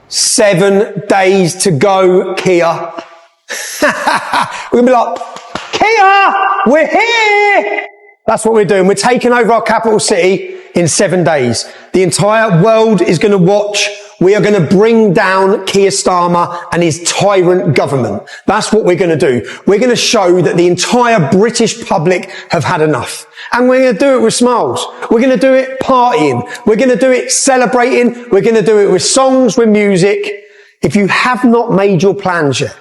7 days to go, Keir. We're going to be like, Keir, we're here. That's what we're doing. We're taking over our capital city in 7 days. The entire world is going to watch. We are going to bring down Keir Starmer and his tyrant government. That's what we're going to do. We're going to show that the entire British public have had enough. And we're going to do it with smiles. We're going to do it partying. We're going to do it celebrating. We're going to do it with songs, with music. If you have not made your plans yet,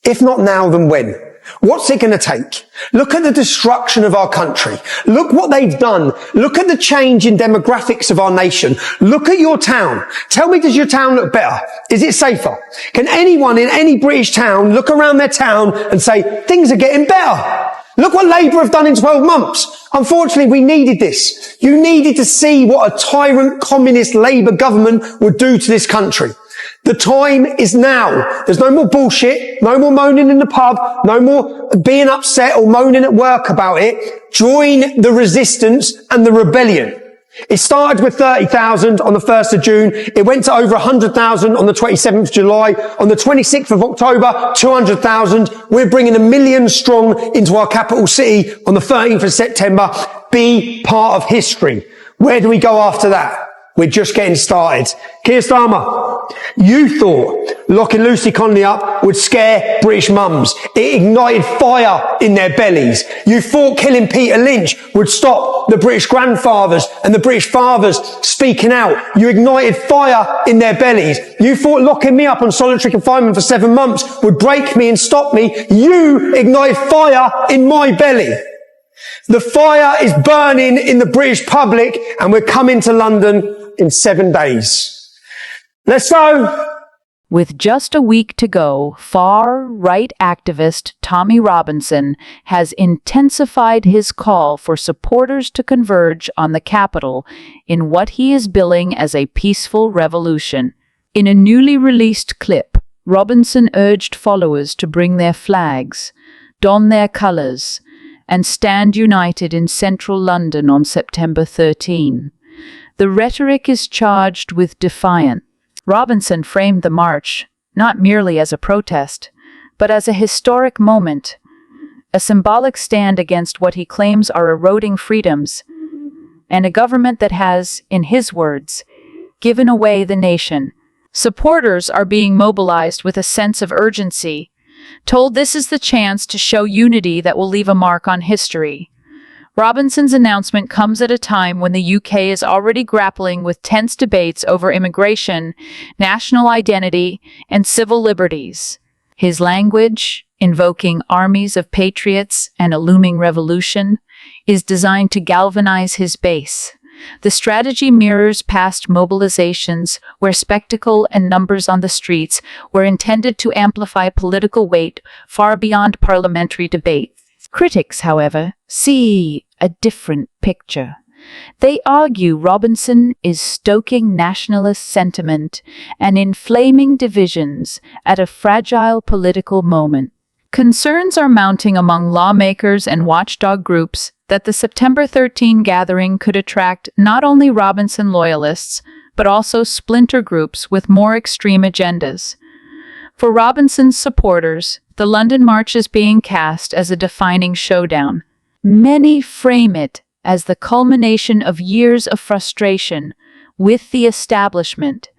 if not now, then when? What's it going to take? Look at the destruction of our country. Look what they've done. Look at the change in demographics of our nation. Look at your town. Tell me, does your town look better? Is it safer? Can anyone in any British town look around their town and say, things are getting better? Look what Labour have done in 12 months. Unfortunately, we needed this. You needed to see what a tyrant communist Labour government would do to this country. The time is now. There's no more bullshit, no more moaning in the pub, no more being upset or moaning at work about it. Join the resistance and the rebellion. It started with 30,000 on the 1st of June. It went to over 100,000 on the 27th of July. On the 26th of October, 200,000. We're bringing 1 million strong into our capital city on the 13th of September. Be part of history. Where do we go after that? We're just getting started. Keir Starmer, you thought locking Lucy Connolly up would scare British mums. It ignited fire in their bellies. You thought killing Peter Lynch would stop the British grandfathers and the British fathers speaking out. You ignited fire in their bellies. You thought locking me up on solitary confinement for 7 months would break me and stop me. You ignited fire in my belly. The fire is burning in the British public, and we're coming to London in 7 days. Let's go! With just a week to go, far-right activist Tommy Robinson has intensified his call for supporters to converge on the Capitol in what he is billing as a peaceful revolution. In a newly released clip, Robinson urged followers to bring their flags, don their colours, and stand united in central London on September 13. The rhetoric is charged with defiance. Robinson framed the march not merely as a protest, but as a historic moment, a symbolic stand against what he claims are eroding freedoms, and a government that has, in his words, given away the nation. Supporters are being mobilized with a sense of urgency, told this is the chance to show unity that will leave a mark on history. Robinson's announcement comes at a time when the UK is already grappling with tense debates over immigration, national identity, and civil liberties. His language, invoking armies of patriots and a looming revolution, is designed to galvanize his base. The strategy mirrors past mobilizations where spectacle and numbers on the streets were intended to amplify political weight far beyond parliamentary debate. Critics, however, see a different picture. They argue Robinson is stoking nationalist sentiment and inflaming divisions at a fragile political moment. Concerns are mounting among lawmakers and watchdog groups that the September 13 gathering could attract not only Robinson loyalists, but also splinter groups with more extreme agendas. For Robinson's supporters, the London March is being cast as a defining showdown. Many frame it as the culmination of years of frustration with the establishment,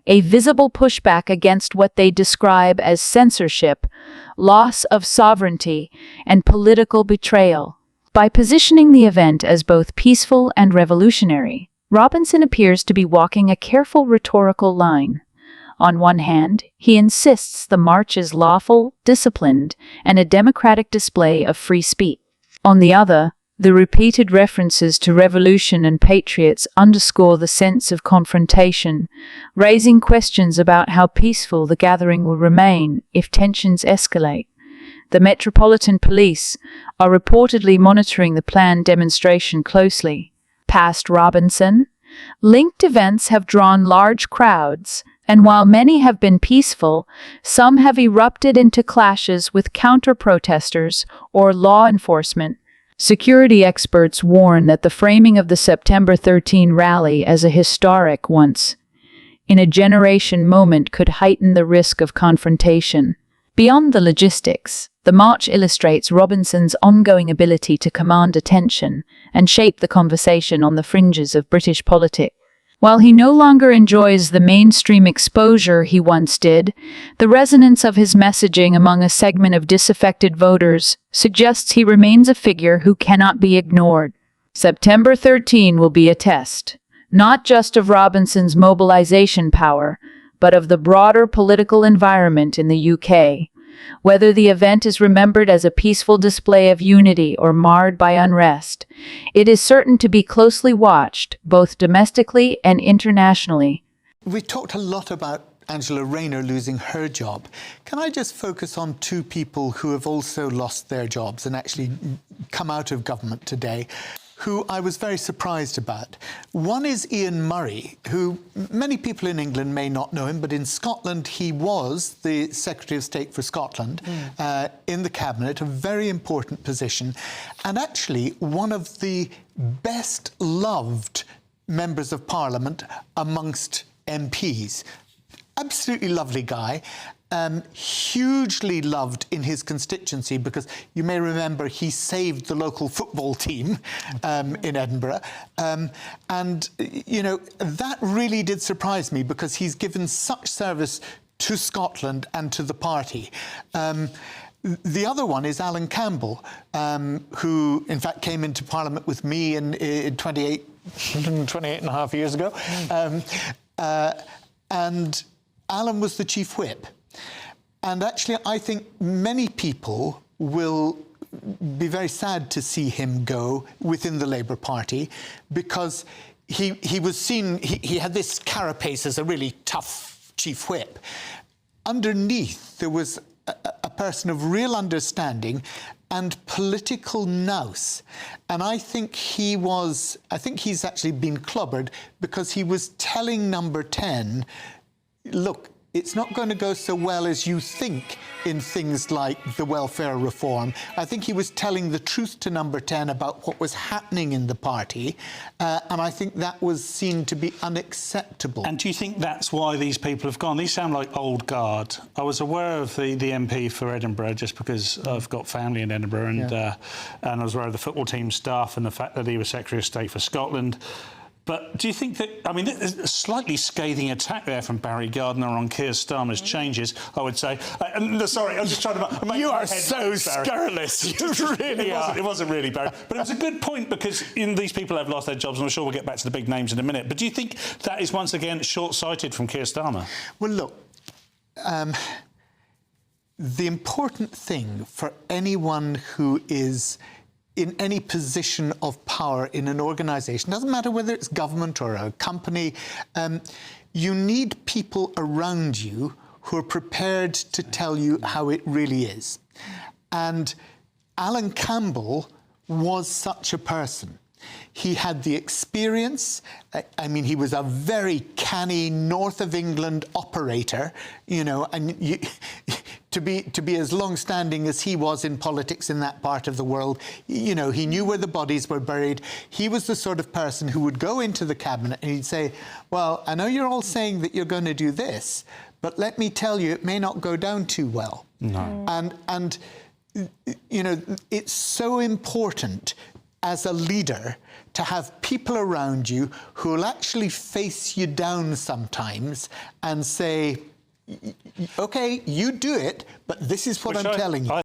a visible pushback against what they describe as censorship, loss of sovereignty, and political betrayal. By positioning the event as both peaceful and revolutionary, Robinson appears to be walking a careful rhetorical line. On one hand, he insists the march is lawful, disciplined, and a democratic display of free speech. On the other, the repeated references to revolution and patriots underscore the sense of confrontation, raising questions about how peaceful the gathering will remain if tensions escalate. The Metropolitan Police are reportedly monitoring the planned demonstration closely. Past Robinson, linked events have drawn large crowds, and while many have been peaceful, some have erupted into clashes with counter-protesters or law enforcement. Security experts warn that the framing of the September 13 rally as a historic once in a generation moment could heighten the risk of confrontation. Beyond the logistics, the march illustrates Robinson's ongoing ability to command attention and shape the conversation on the fringes of British politics. While he no longer enjoys the mainstream exposure he once did, the resonance of his messaging among a segment of disaffected voters suggests he remains a figure who cannot be ignored. September 13 will be a test, not just of Robinson's mobilization power, but of the broader political environment in the UK. Whether the event is remembered as a peaceful display of unity or marred by unrest, it is certain to be closely watched, both domestically and internationally. We talked a lot about Angela Rayner losing her job. Can I just focus on two people who have also lost their jobs and actually come out of government today, who I was very surprised about? One is Ian Murray, who many people in England may not know him, but in Scotland he was the Secretary of State for Scotland in the cabinet, a very important position, and actually one of the best loved members of Parliament amongst MPs. Absolutely lovely guy. Hugely loved in his constituency because you may remember he saved the local football team in Edinburgh. And, you know, that really did surprise me because he's given such service to Scotland and to the party. The other one is Alan Campbell, who in fact came into Parliament with me in 28 and a half years ago. And Alan was the chief whip. And actually, I think many people will be very sad to see him go within the Labour Party because he was seen, he had this carapace as a really tough chief whip. Underneath, there was a person of real understanding and political nous. And I think he's actually been clobbered because he was telling Number 10, look, it's not going to go so well as you think in things like the welfare reform. I think he was telling the truth to Number 10 about what was happening in the party, and I think that was seen to be unacceptable. And do you think that's why these people have gone? These sound like old guard. I was aware of the MP for Edinburgh just because I've got family in Edinburgh, and I was aware of the football team staff and the fact that he was Secretary of State for Scotland. But do you think that, I mean, there's a slightly scathing attack there from Barry Gardiner on Keir Starmer's changes, I would say. Sorry, I'm just trying to make you my are head so scurrilous. You really are. It wasn't really, Barry. But it was a good point because these people have lost their jobs, and I'm sure we'll get back to the big names in a minute. But do you think that is once again short-sighted from Keir Starmer? Well, look, the important thing for anyone who is in any position of power in an organisation, doesn't matter whether it's government or a company, you need people around you who are prepared to tell you how it really is. And Alan Campbell was such a person. He had the experience. I mean, he was a very canny North of England operator, you know, and to be as long-standing as he was in politics in that part of the world, you know, he knew where the bodies were buried. He was the sort of person who would go into the cabinet and he'd say, well, I know you're all saying that you're going to do this, but let me tell you, it may not go down too well. No. And you know, it's so important as a leader to have people around you who will actually face you down sometimes and say, okay, you do it, but this is what I'm telling you.